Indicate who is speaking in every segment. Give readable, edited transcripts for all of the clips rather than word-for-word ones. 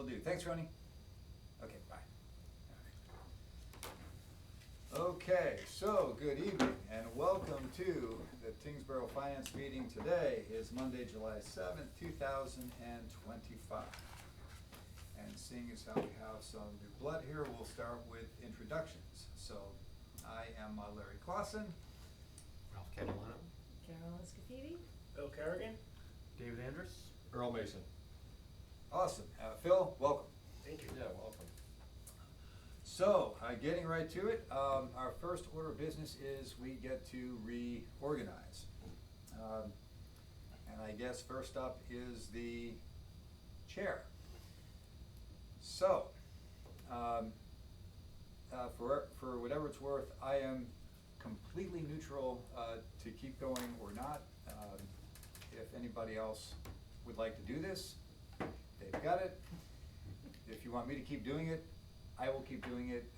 Speaker 1: do. Thanks, Ronnie. Okay, bye. All right. Okay, so good evening and welcome to the Tyngsborough Finance meeting. Today is Monday, July 7th, 2025. And seeing as how we have some new blood here, we'll start with introductions. So I am Larry Clausen.
Speaker 2: Ralph Catalano.
Speaker 3: Carolyn Scafidi.
Speaker 4: Bill Kerrigan.
Speaker 2: David Andrus.
Speaker 5: Earl Mason.
Speaker 1: Awesome. Phil, welcome.
Speaker 4: Thank you.
Speaker 5: Yeah, welcome.
Speaker 1: So, getting right to it, our first order of business is we get to reorganize. And I guess first up is the chair. So, for whatever it's worth, I am completely neutral to keep going or not. If anybody else would like to do this, they've got it. If you want me to keep doing it, I will keep doing it.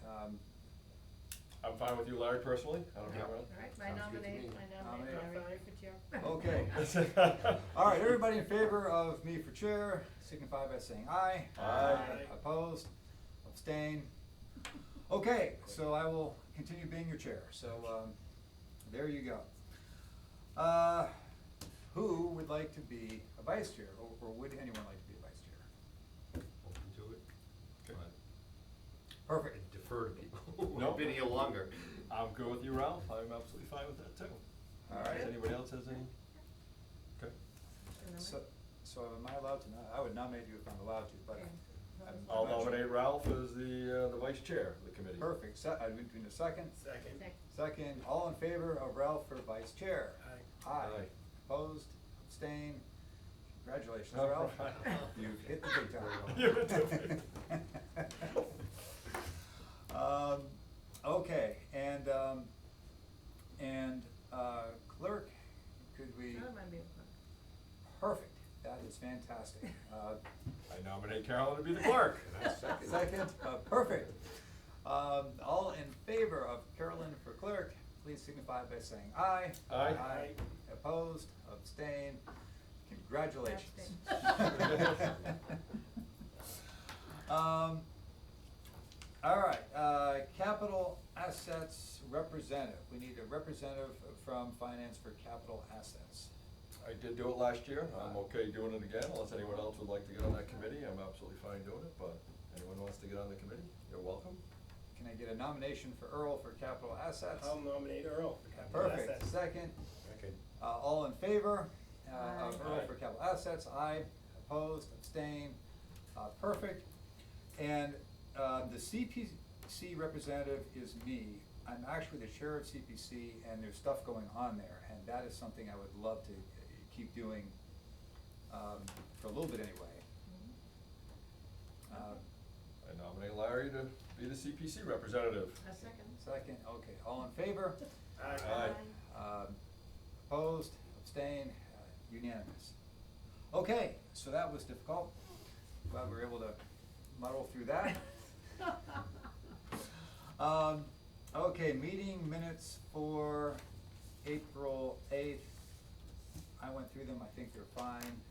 Speaker 5: I'm fine with you, Larry, personally. I don't
Speaker 2: Yeah.
Speaker 5: have
Speaker 3: All right, I
Speaker 2: Sounds good to
Speaker 3: nominate
Speaker 2: me.
Speaker 3: Larry for chair.
Speaker 1: Okay. All right, everybody in favor of me for chair, signify by saying aye.
Speaker 5: Aye.
Speaker 1: Opposed, abstain. Okay, so I will continue being your chair. So there you go. Who would like to be a vice chair, or would anyone like to be a vice chair?
Speaker 2: Open to it.
Speaker 5: Go ahead.
Speaker 1: Perfect.
Speaker 2: And defer to people who
Speaker 5: No.
Speaker 2: have been here longer.
Speaker 5: I'm good with you, Ralph. I'm absolutely fine with that too.
Speaker 1: All right.
Speaker 5: Does anybody else has any? Okay.
Speaker 1: So am I allowed to, I would nominate you if I'm allowed to, but. I'm
Speaker 5: I'll
Speaker 1: not sure.
Speaker 5: nominate Ralph as the vice chair of the committee.
Speaker 1: Perfect. I'm between a second.
Speaker 4: Second.
Speaker 1: Second, all in favor of Ralph for vice chair?
Speaker 4: Aye.
Speaker 1: Aye. Opposed, abstained, congratulations,
Speaker 5: All
Speaker 1: Ralph.
Speaker 5: right.
Speaker 1: You've hit the big time.
Speaker 5: You hit the
Speaker 1: Okay, and clerk, could we?
Speaker 3: That might be a fun.
Speaker 1: Perfect, that is fantastic.
Speaker 5: I nominate Carolyn to be the clerk.
Speaker 1: Second, perfect. All in favor of Carolyn for clerk, please signify by saying aye.
Speaker 5: Aye.
Speaker 1: Aye. Opposed, abstained, congratulations. All right, capital assets representative. We need a representative from finance for capital assets.
Speaker 5: I did do it last year. I'm okay doing it again, unless anyone else would like to get on that committee. I'm absolutely fine doing it, but anyone wants to get on the committee, you're welcome.
Speaker 1: Can I get a nomination for Earl for capital assets?
Speaker 4: I'll nominate Earl for capital
Speaker 1: Perfect,
Speaker 4: assets.
Speaker 1: second.
Speaker 2: Second.
Speaker 1: All in favor of
Speaker 3: Aye.
Speaker 1: Earl
Speaker 5: Aye.
Speaker 1: for capital assets? Aye. Opposed, abstained, perfect. And the CPC representative is me. I'm actually the chair of CPC, and there's stuff going on there, and that is something I would love to keep doing for a little bit anyway.
Speaker 5: I nominate Larry to be the CPC representative.
Speaker 3: A second.
Speaker 1: Second, okay, all in favor?
Speaker 4: Aye.
Speaker 5: Aye.
Speaker 1: Opposed, abstained, unanimous. Okay, so that was difficult. Glad we were able to muddle through that. Okay, meeting minutes for April 8th. I went through them, I think they're fine.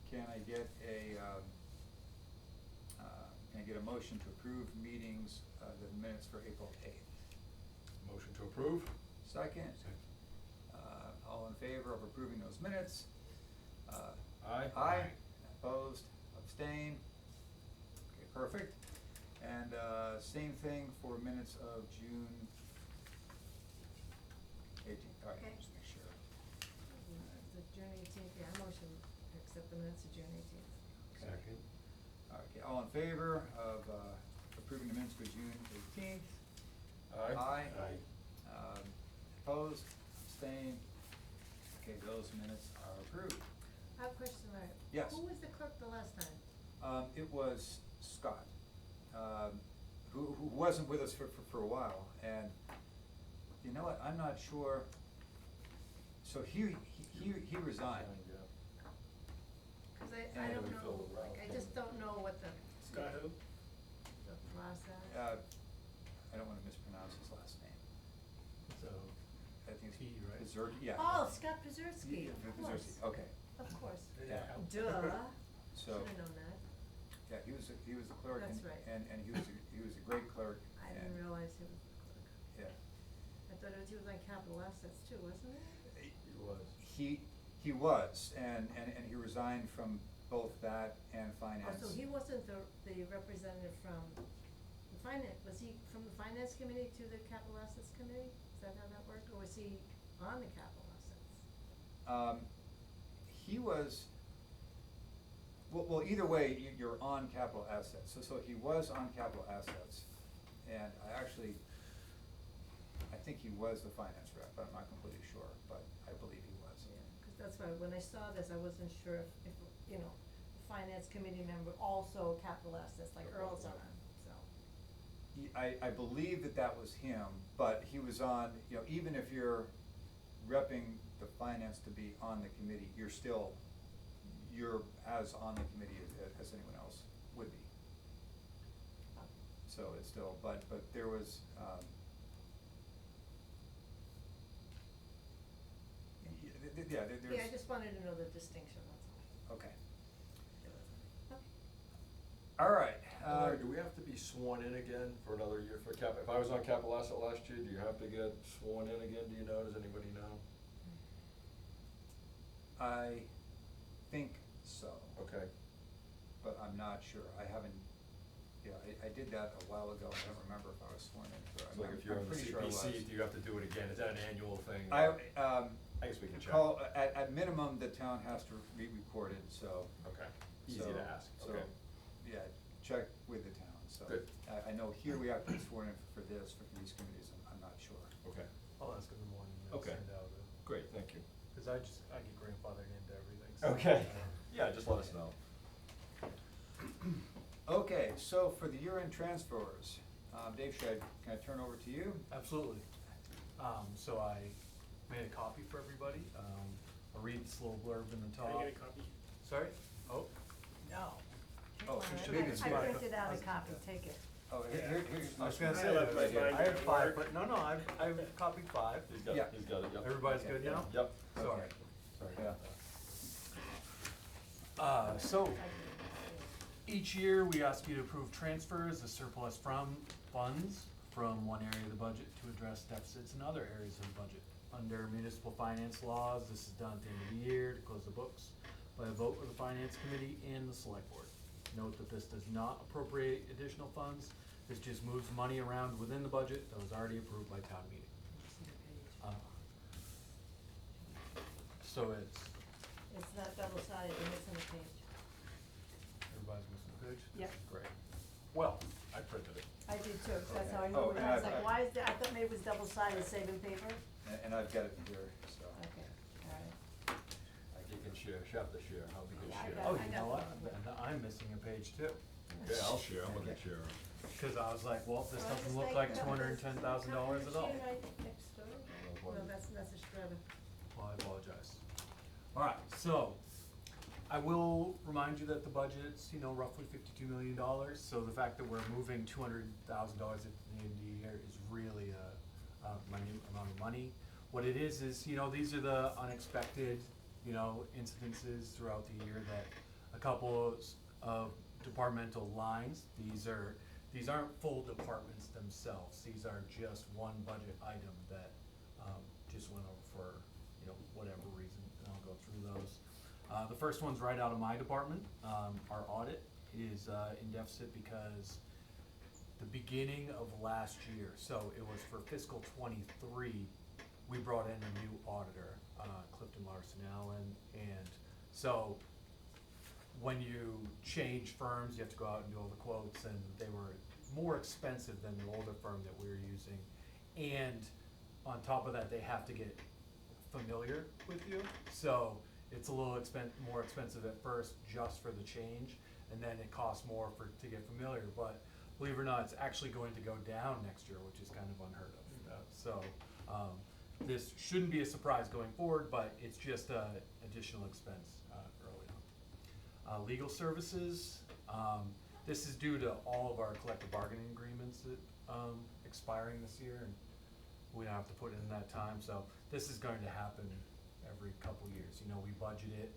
Speaker 1: Can I get a motion to approve meetings, the minutes for April 8th?
Speaker 5: Motion to approve?
Speaker 1: Second? All in favor of approving those minutes?
Speaker 5: Aye.
Speaker 1: Aye. Opposed? Abstain? Okay, perfect. And same thing for minutes of June 18th. All right,
Speaker 3: Okay.
Speaker 1: just make sure.
Speaker 3: The June 18th, yeah, motion to accept the minutes of June 18th.
Speaker 2: Second.
Speaker 1: Okay, all in favor of approving the minutes for June 18th?
Speaker 5: Aye.
Speaker 1: Aye.
Speaker 2: Aye.
Speaker 1: Opposed? Abstain? Okay, those minutes are approved.
Speaker 3: I have a question, Larry.
Speaker 1: Yes.
Speaker 3: Who was the clerk the last time?
Speaker 1: It was Scott, who wasn't with us for a while, and you know what, I'm not sure, so he resigned.
Speaker 5: Yeah.
Speaker 3: Cause I
Speaker 1: And
Speaker 3: don't
Speaker 5: we
Speaker 3: know,
Speaker 5: filled it
Speaker 3: like,
Speaker 5: out.
Speaker 3: I just don't know what the.
Speaker 4: Scott who?
Speaker 3: The process.
Speaker 1: I don't wanna mispronounce his last name.
Speaker 2: So,
Speaker 1: I think it's
Speaker 2: T, right?
Speaker 1: Pizerski, yeah.
Speaker 3: Oh, Scott Pizerski,
Speaker 1: Yeah,
Speaker 3: of course.
Speaker 1: Pizerski, okay.
Speaker 3: Of course.
Speaker 1: Yeah.
Speaker 3: Duh.
Speaker 1: So,
Speaker 3: Should've known that.
Speaker 1: yeah, he was the clerk
Speaker 3: That's
Speaker 1: and,
Speaker 3: right.
Speaker 1: and he was a great clerk.
Speaker 3: I
Speaker 1: and-
Speaker 3: didn't realize he was the clerk.
Speaker 1: Yeah.
Speaker 3: I thought he was on capital assets too, wasn't he?
Speaker 5: He was.
Speaker 1: He was, and he resigned from both that and finance.
Speaker 3: Oh, so he wasn't the representative from the finance, was he from the finance committee to the capital assets committee? Is that how that worked, or was he on the capital assets?
Speaker 1: He was, well, either way, you're on capital assets, so he was on capital assets, and I think he was the finance rep, but I'm not completely sure, but I believe he was.
Speaker 3: Yeah, cause that's why, when I saw this, I wasn't sure if, you know, the finance committee member also capital assets, like Earl's on, so.
Speaker 1: I believe that was him, but he was on, you know, even if you're repping the finance to be on the committee, you're as on the committee as anyone else would be. So it's still, but there was, yeah, there's.
Speaker 3: Yeah, I just wanted to know the distinction, that's all.
Speaker 1: Okay,
Speaker 3: There wasn't. Okay.
Speaker 1: all right.
Speaker 5: Larry, do we have to be sworn in again for another year for if I was on capital asset last year, do you have to get sworn in again, do you know, does anybody know?
Speaker 1: I think so.
Speaker 5: Okay,
Speaker 1: But I'm not sure, I haven't, yeah, I did that a while ago, I don't remember if I was sworn in for it.
Speaker 5: so like if you're on the
Speaker 1: I'm pretty sure I was.
Speaker 5: CPC, do you have to do it again, is that an annual thing?
Speaker 1: I
Speaker 5: guess we can check.
Speaker 1: at minimum, the town has to be recorded, so.
Speaker 5: Okay, easy
Speaker 1: so-
Speaker 5: to ask,
Speaker 1: so,
Speaker 5: okay.
Speaker 1: yeah, check with the town, so.
Speaker 5: Good.
Speaker 1: I know here we have to be sworn in for this, for these committees, I'm not sure.
Speaker 5: Okay,
Speaker 2: I'll ask in the morning and
Speaker 5: Okay.
Speaker 2: send out
Speaker 5: great, thank you.
Speaker 2: cause I get grandfathered into everything, so.
Speaker 5: Okay, yeah, just let us know.
Speaker 1: Okay, so for the year-end transfers, Dave, can I turn over to you?
Speaker 2: Absolutely. So I made a copy for everybody. I'll read this little blurb in the top.
Speaker 4: Can I get a copy?
Speaker 2: Sorry? Oh, no.
Speaker 1: Oh,
Speaker 3: Come on,
Speaker 1: should
Speaker 3: I-
Speaker 1: we just-
Speaker 3: I printed out a copy, take it.
Speaker 1: Oh, here's
Speaker 2: I was
Speaker 1: my.
Speaker 2: gonna
Speaker 4: I
Speaker 2: say,
Speaker 4: left my
Speaker 2: I
Speaker 4: binder
Speaker 2: had
Speaker 4: at
Speaker 2: five,
Speaker 4: work.
Speaker 2: but no, I've copied five.
Speaker 5: He's got
Speaker 1: Yeah.
Speaker 5: it, he's got it, yep.
Speaker 2: Everybody's good, you know?
Speaker 5: Yep.
Speaker 2: Sorry.
Speaker 1: Okay.
Speaker 2: Sorry.
Speaker 1: Yeah.
Speaker 2: So, each year, we ask you to approve transfers of surplus from funds from one area of the budget to address deficits in other areas of the budget. Under municipal finance laws, this is done at the end of the year to close the books by a vote of the finance committee and the select board. Note that this does not appropriate additional funds, this just moves money around within the budget that was already approved by town meeting. Uh, So
Speaker 3: It's not double-sided, you're missing a page.
Speaker 2: everybody's missing a page?
Speaker 3: Yep.
Speaker 2: Great. Well, I printed it.
Speaker 3: I did too, 'cause that's how I
Speaker 1: Okay.
Speaker 3: knew
Speaker 1: Oh,
Speaker 3: it,
Speaker 1: and
Speaker 3: I was
Speaker 1: I've-
Speaker 3: like, why is that, I thought maybe it was double-sided, saving paper.
Speaker 1: And I've got it here, so.
Speaker 3: Okay, alright.
Speaker 5: Like you can share, have to share, how big is
Speaker 3: Yeah, I
Speaker 5: share?
Speaker 3: got
Speaker 2: Oh,
Speaker 3: it.
Speaker 2: you know what? And I'm missing a page too.
Speaker 5: Okay, I'll share, I'm gonna share.
Speaker 2: Cause I was like, well, this
Speaker 3: Well,
Speaker 2: doesn't
Speaker 3: just
Speaker 2: look
Speaker 3: take
Speaker 2: like
Speaker 3: the-
Speaker 2: $210,000 at all.
Speaker 3: Sheet right next to it. No, that's a shredder.
Speaker 2: Well, I apologize. Alright, so, I will remind you that the budget's, roughly $52 million, so the fact that we're moving $200,000 at the end of the year is really a minute amount of money. What it is, these are the unexpected, incidences throughout the year that a couple of departmental lines, these aren't full departments themselves, these are just one budget item that, just went over for, whatever reason, and I'll go through those. The first one's right out of my department, our audit is, in deficit because the beginning of last year, so it was for fiscal '23, we brought in a new auditor, Clifton Larson Allen, and so when you change firms, you have to go out and do all the quotes, and they were more expensive than the older firm that we were using. And on top of that, they have to get familiar with you, so it's a little more expensive at first just for the change, and then it costs more to get familiar, but believe it or not, it's actually going to go down next year, which is kind of unheard of. So, this shouldn't be a surprise going forward, but it's just a additional expense, early on. Legal services, this is due to all of our collective bargaining agreements that, expiring this year, and we don't have to put in that time, so this is going to happen every couple years. We budget it,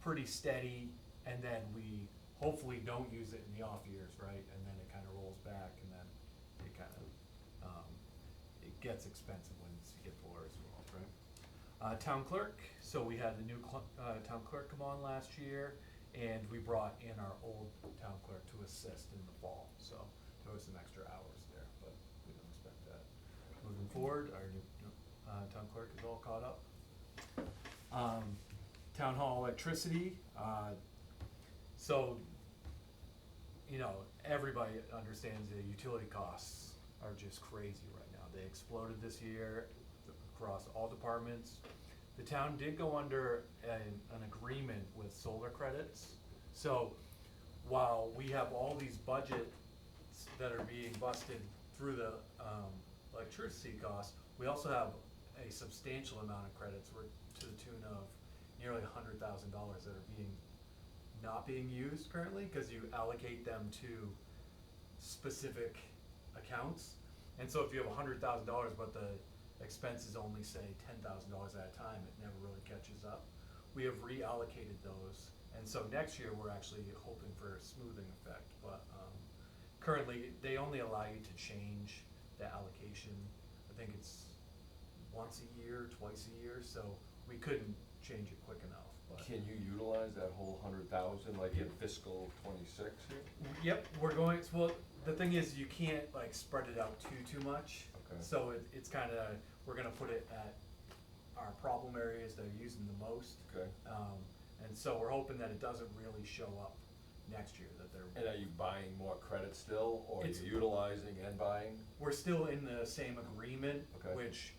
Speaker 2: pretty steady, and then we hopefully don't use it in the off years, right? And then it kinda rolls back, and then it kinda, it gets expensive once you get below as well, right? Town clerk, so we had the new town clerk come on last year, and we brought in our old town clerk to assist in the fall, so there was some extra hours there, but we don't expect that. Moving forward, our new, town clerk is all caught up. Town hall electricity, so, you know, everybody understands the utility costs are just crazy right now. They exploded this year across all departments. The town did go under an agreement with solar credits. So while we have all these budgets that are being busted through the electricity costs, we also have a substantial amount of credits to the tune of nearly $100,000 that are not being used currently, cause you allocate them to specific accounts. And so if you have $100,000, but the expense is only say $10,000 at a time, it never really catches up. We have reallocated those, and so next year we're actually hoping for a smoothing effect, but currently they only allow you to change the allocation. I think it's once a year, twice a year, so we couldn't change it quick enough, but.
Speaker 5: Can you utilize that whole 100,000 like in fiscal '26 here?
Speaker 2: Yep, we're going, well, the thing is, you can't like spread it out too much.
Speaker 5: Okay.
Speaker 2: So it's kinda, we're gonna put it at our problem areas that are using the most.
Speaker 5: Okay.
Speaker 2: And so we're hoping that it doesn't really show up next year, that they're.
Speaker 5: And are you buying more credit still, or are
Speaker 2: It's-
Speaker 5: you utilizing and buying?
Speaker 2: We're still in the same agreement,
Speaker 5: Okay.
Speaker 2: which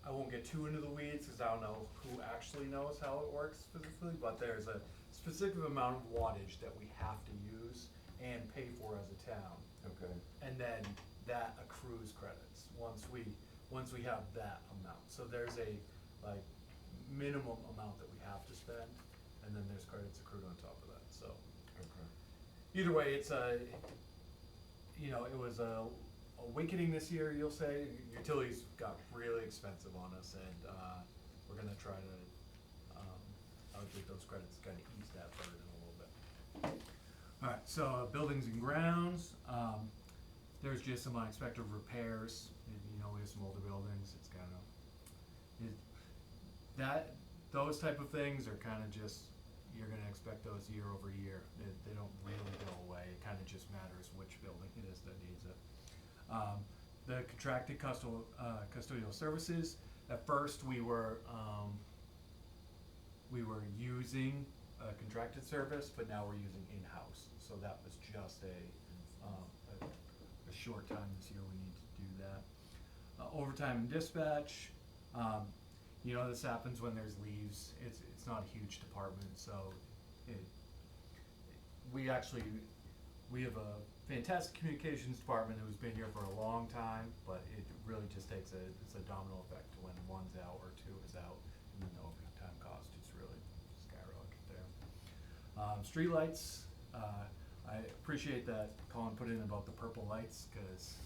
Speaker 2: I won't get too into the weeds, cause I don't know who actually knows how it works specifically, but there's a specific amount of wattage that we have to use and pay for as a town.
Speaker 5: Okay.
Speaker 2: And then that accrues credits, once we have that amount. So there's a, like, minimum amount that we have to spend, and then there's credits accrued on top of that, so.
Speaker 5: Okay.
Speaker 2: Either way, it's you know, it was a awakening this year, you'll say. Utilities got really expensive on us, and we're gonna try to allocate those credits, kinda ease that burden a little bit. Alright, so buildings and grounds, there's just some unexpected repairs. You know, we have some older buildings, it's kinda, those type of things are kinda just, you're gonna expect those year over year. They don't really go away, it kinda just matters which building it is that needs it. The contracted custodial services, at first we were using a contracted service, but now we're using in-house, so that was just a short time this year we need to do that. Overtime and dispatch, you know, this happens when there's leaves, it's not a huge department, so we have a fantastic communications department who's been here for a long time, but it really just takes it's a domino effect when one's out or two is out, and then the overtime cost just really skyrocket there. Streetlights, I appreciate that Colin put in about the purple lights, cause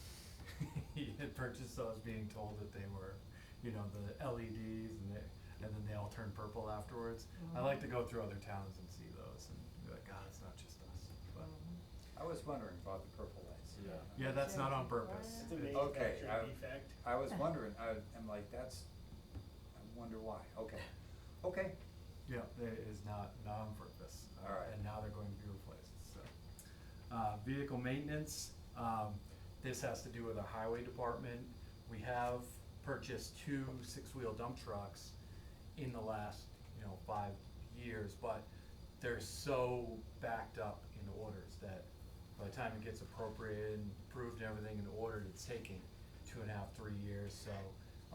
Speaker 2: he had purchased those being told that they were, you know, the LEDs and then they all turn purple afterwards. I like to go through other towns and see those and be like, God, it's not just us, but.
Speaker 1: I was wondering about the purple lights.
Speaker 2: Yeah, that's not on purpose.
Speaker 4: It's a
Speaker 2: It-
Speaker 1: Okay,
Speaker 4: manufacturing defect.
Speaker 1: I was wondering, I'm like, I wonder why, okay, okay.
Speaker 2: Yeah, it is not on purpose.
Speaker 1: All right.
Speaker 2: And now they're going to be replaced, so. Vehicle maintenance, this has to do with our highway department. We have purchased 2 6-wheel dump trucks in the last, 5 years, but they're so backed up in orders that by the time it gets appropriated and approved and everything and ordered, it's taking 2.5, 3 years, so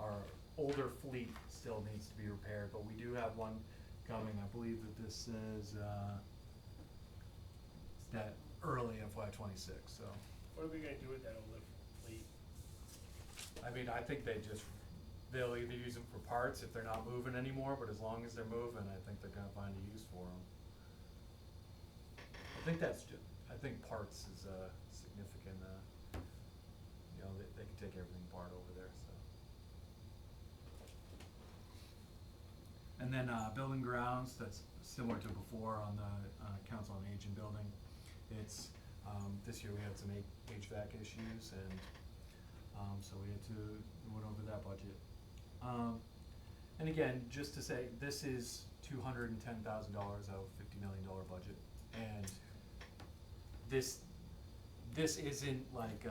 Speaker 2: our older fleet still needs to be repaired, but we do have one coming. I believe that this is, that early FY '26, so.
Speaker 4: What are we gonna do with that older fleet?
Speaker 2: I mean, I think they'll either use them for parts if they're not moving anymore, but as long as they're moving, I think they're gonna find a use for them. I think parts is a significant, they can take everything apart over there, so. And And then, building grounds, that's similar to before on the, council on aging building. It's, this year we had some HVAC issues and, so we had to, went over that budget. And again, just to say, this is $210,000 out of $50 million budget. And this isn't like,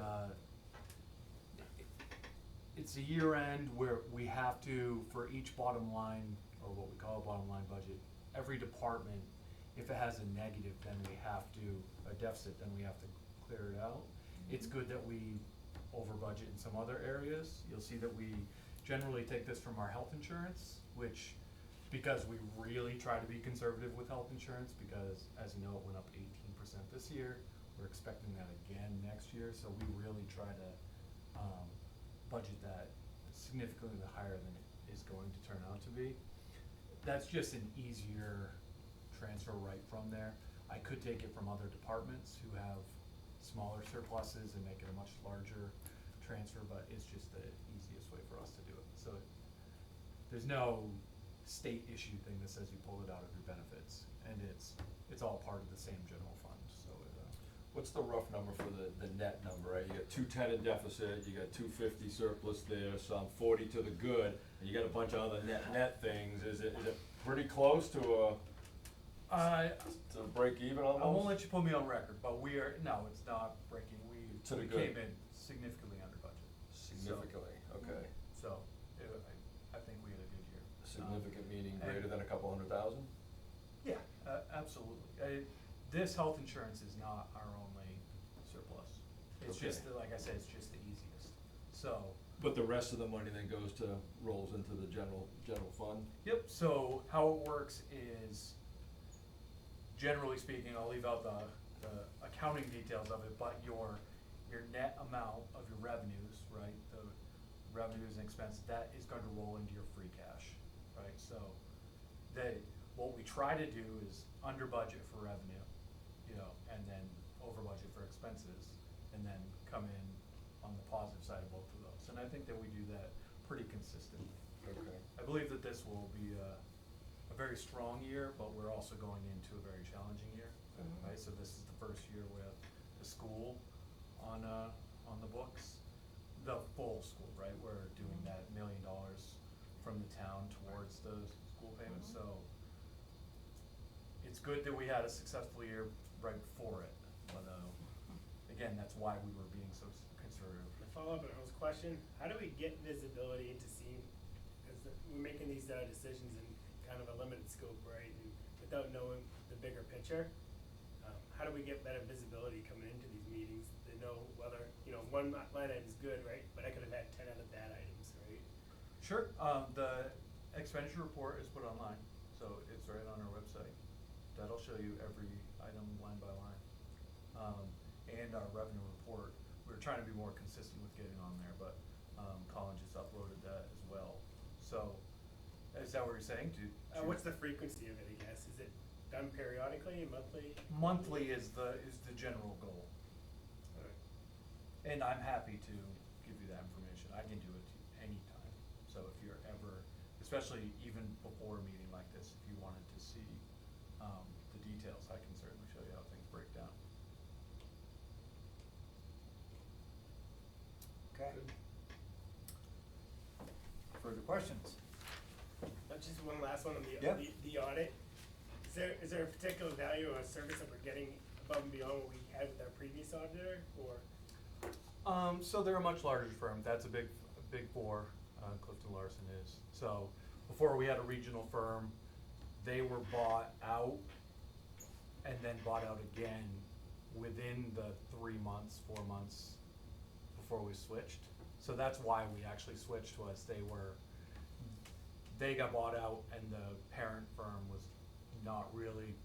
Speaker 2: it's a year end where we have to, for each bottom line, or what we call a bottom line budget, every department, if it has a negative, then we have to, a deficit, then we have to clear it out. It's good that we over budget in some other areas. You'll see that we generally take this from our health insurance, which, because we really try to be conservative with health insurance, because as you know, it went up 18% this year. We're expecting that again next year, so we really try to, budget that significantly higher than it is going to turn out to be. That's just an easier transfer right from there. I could take it from other departments who have smaller surpluses and make it a much larger transfer, but it's just the easiest way for us to do it. So there's no state issue thing that says you pull it out of your benefits, and it's all part of the same general fund, so it,
Speaker 5: What's the rough number for the net number, right? You got 210 in deficit, you got 250 surplus there, some 40 to the good, and you got a bunch of other net things. Is it pretty close to to break even almost?
Speaker 2: I won't let you put me on record, but no, it's not breaking, we
Speaker 5: To the
Speaker 2: came
Speaker 5: good.
Speaker 2: in significantly under budget.
Speaker 5: Significantly, okay.
Speaker 2: So, I think we had a good year.
Speaker 5: Significant meaning
Speaker 2: and-
Speaker 5: greater than a couple $100,000?
Speaker 2: Yeah, absolutely. This health insurance is not our only surplus. It's
Speaker 5: Okay.
Speaker 2: just, like I said, it's just the easiest. So,
Speaker 5: But the rest of the money then rolls into the general fund?
Speaker 2: yep, so how it works is, generally speaking, I'll leave out the accounting details of it, but your net amount of your revenues, right, the revenues and expenses, that is going to roll into your free cash, right? So, what we try to do is under budget for revenue, and then over budget for expenses, and then come in on the positive side of both of those. And I think that we do that pretty consistently.
Speaker 5: Okay.
Speaker 2: I believe that this will be a very strong year, but we're also going into a very challenging year, right? So this is the first year with the school on the books, the full school, right? We're doing that $1 million from the town towards the school payments, so it's good that we had a successful year right before it, but, again, that's why we were being so conservative.
Speaker 4: To follow up on Earl's question, how do we get visibility into seeing, because we're making these decisions in kind of a limited scope, right? And without knowing the bigger picture, how do we get better visibility coming into these meetings to know whether, one line item is good, right? But I could have had 10 other bad items, right?
Speaker 2: Sure, the expenditure report is put online, so it's right on our website. That'll show you every item line by line. And our revenue report, we're trying to be more consistent with getting on there, but, Colin just uploaded that as well. So, is that what you're saying?
Speaker 4: What's the frequency of it, I guess? Is it done periodically, monthly?
Speaker 2: Monthly is the general goal,
Speaker 4: Alright.
Speaker 2: and I'm happy to give you that information. I can do it anytime. So if you're ever, especially even before a meeting like this, if you wanted to see, the details, I can certainly show you how things break down.
Speaker 1: Okay. Further questions?
Speaker 4: Just one last one on
Speaker 1: Yeah.
Speaker 4: the audit. Is there a particular value or a service that we're getting above and beyond what we had with our previous auditor, or?
Speaker 2: So they're a much larger firm. That's a big four, Clifton Larson is. So before we had a regional firm, they were bought out and then bought out again within the 3 months, 4 months before we switched. So that's why we actually switched, was they got bought out and the parent firm was not really,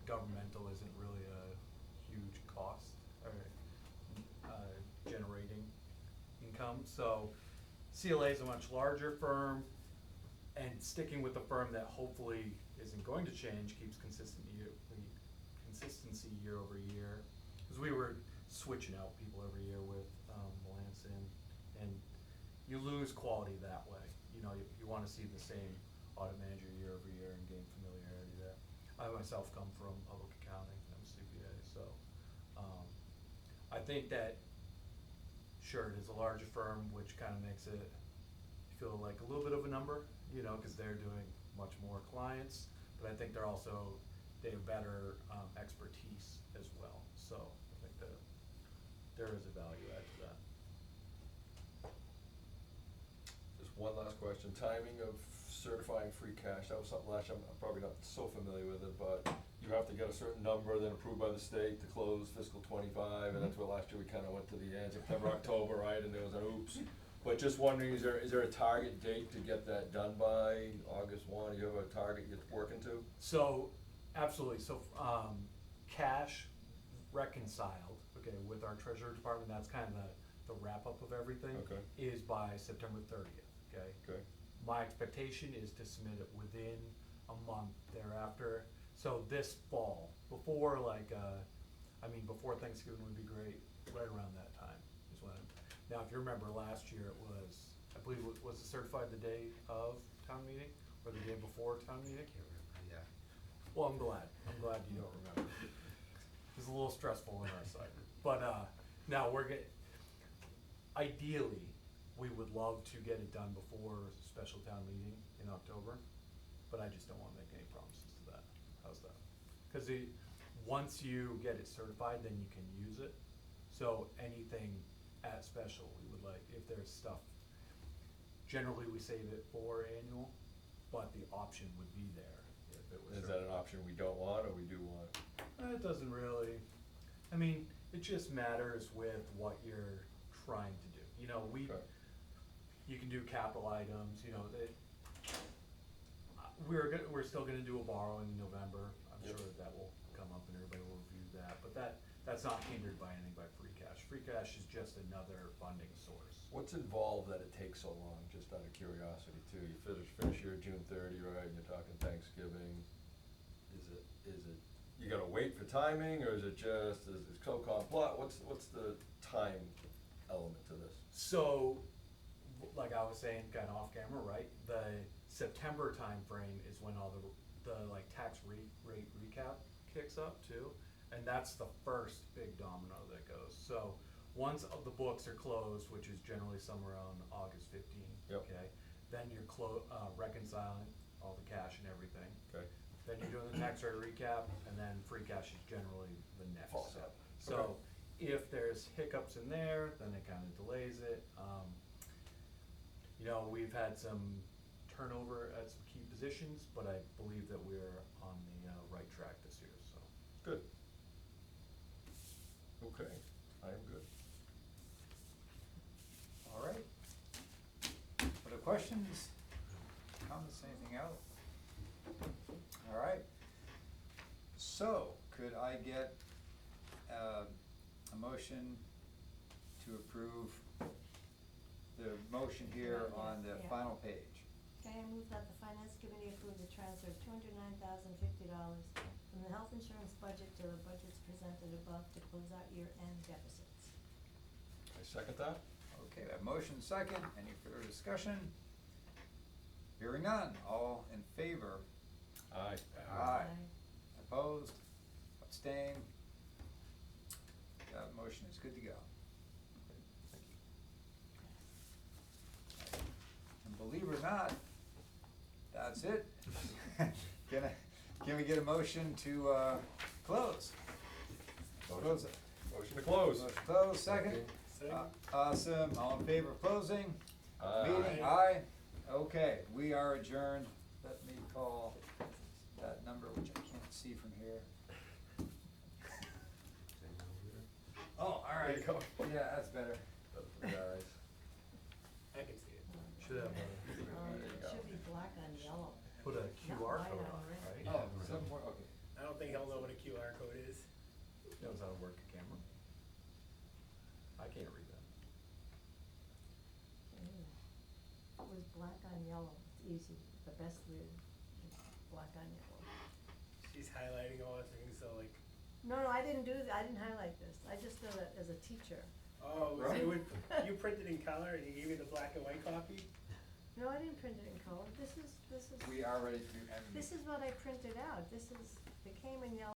Speaker 2: governmental isn't really a huge cost or generating income. So CLA is a much larger firm, and sticking with the firm that hopefully isn't going to change, keeps consistency year over year. Because we were switching out people every year with Melanson, and you lose quality that way. You want to see the same audit manager year over year and gain familiarity there. I myself come from public accounting, I'm a CPA, so, I think that, sure, it is a larger firm, which kind of makes it feel like a little bit of a number, you know, cause they're doing much more clients, but I think they have better, expertise as well, so I think that there is a value add to that.
Speaker 5: Just one last question, timing of certifying free cash, that was something last year, I'm probably not so familiar with it, but you have to get a certain number then approved by the state to close fiscal '25, and that's where last year we kinda went to the end, September, October, right, and there was an oops. But just wondering, is there a target date to get that done by, August 1, you have a target you're working to?
Speaker 2: So, absolutely, so, cash reconciled, okay, with our treasurer department, that's kind of the wrap-up of everything.
Speaker 5: Okay.
Speaker 2: Is by September 30th, okay?
Speaker 5: Okay.
Speaker 2: My expectation is to submit it within a month thereafter, so this fall, before before Thanksgiving would be great, right around that time is when. Now, if you remember last year, it was, I believe, was it certified the day of town meeting, or the day before town meeting?
Speaker 1: Can't remember, yeah.
Speaker 2: Well, I'm glad you don't remember. It's a little stressful on our side, but, now ideally, we would love to get it done before special town meeting in October, but I just don't wanna make any promises to that. How's that? Cause once you get it certified, then you can use it, so anything at special, we would like, if there's stuff, generally we save it for annual, but the option would be there if it was.
Speaker 5: Is that an option we don't want or we do want?
Speaker 2: It doesn't really, I mean, it just matters with what you're trying to do, you know,
Speaker 5: Okay.
Speaker 2: you can do capital items, you know, we're still gonna do a borrow in November, I'm
Speaker 5: Yep.
Speaker 2: sure that will come up and everybody will review that, but that's not hindered by anything by free cash. Free cash is just another funding source.
Speaker 5: What's involved that it takes so long, just out of curiosity too? You finish your June 30, right, and you're talking Thanksgiving. Is it, you gotta wait for timing, or is it just, is it so complex? What's the time element to this?
Speaker 2: So, like I was saying, kinda off camera, right, the September timeframe is when all the tax rate recap kicks up too, and that's the first big domino that goes. So, once the books are closed, which is generally somewhere around August 15th,
Speaker 5: Yep.
Speaker 2: okay, then you're reconciling all the cash and everything.
Speaker 5: Okay.
Speaker 2: Then you're doing the tax rate recap, and then free cash is generally the next
Speaker 5: Follows
Speaker 2: step.
Speaker 5: up.
Speaker 2: So,
Speaker 5: Okay.
Speaker 2: if there's hiccups in there, then it kinda delays it. You know, we've had some turnover at some key positions, but I believe that we're on the right track this year, so.
Speaker 5: Good. Okay, I am good.
Speaker 1: All right. Other questions, comments, anything else? All right. So, could I get a motion to approve the motion here on the
Speaker 3: Yeah.
Speaker 1: final page?
Speaker 3: Okay, I move that the finance committee approve the transfer of $209,050 from the health insurance budget to the budgets presented above to close out year-end deficits.
Speaker 5: I second that?
Speaker 1: Okay, we have motion second, any further discussion? Hearing none, all in favor?
Speaker 5: Aye.
Speaker 1: Aye. Opposed, abstained? That motion is good to go.
Speaker 5: Thank you.
Speaker 1: And believe it or not, that's it. Can we get a motion to close? Close it.
Speaker 5: Motion to close.
Speaker 1: Motion close, second.
Speaker 4: Second.
Speaker 1: Awesome, all in favor of closing?
Speaker 5: Aye.
Speaker 1: Meeting, aye. Okay, we are adjourned. Let me call that number, which I can't see from here. Oh, all right.
Speaker 5: There you go.
Speaker 1: Yeah, that's better.
Speaker 5: Guys.
Speaker 4: I can see it.
Speaker 2: Should have
Speaker 1: There you
Speaker 3: It
Speaker 1: go.
Speaker 3: should be black on yellow.
Speaker 2: put a QR
Speaker 3: white
Speaker 2: code
Speaker 3: on
Speaker 2: on it,
Speaker 3: red.
Speaker 2: right?
Speaker 1: Oh, some more, okay.
Speaker 4: I don't think he'll know what a QR code is.
Speaker 2: Knows how to work a camera. I can't read that.
Speaker 3: It was black on yellow, it's easy, the best read, is black on yellow.
Speaker 4: She's highlighting all the things, so like,
Speaker 3: No, I didn't I didn't highlight this, I just did it as a teacher.
Speaker 4: oh, so
Speaker 1: Right.
Speaker 4: you printed in color and you gave me the black and white copy?
Speaker 3: No, I didn't print it in color, this is.
Speaker 1: We we are ready to end the meeting.
Speaker 3: This is what I printed out, it came in yellow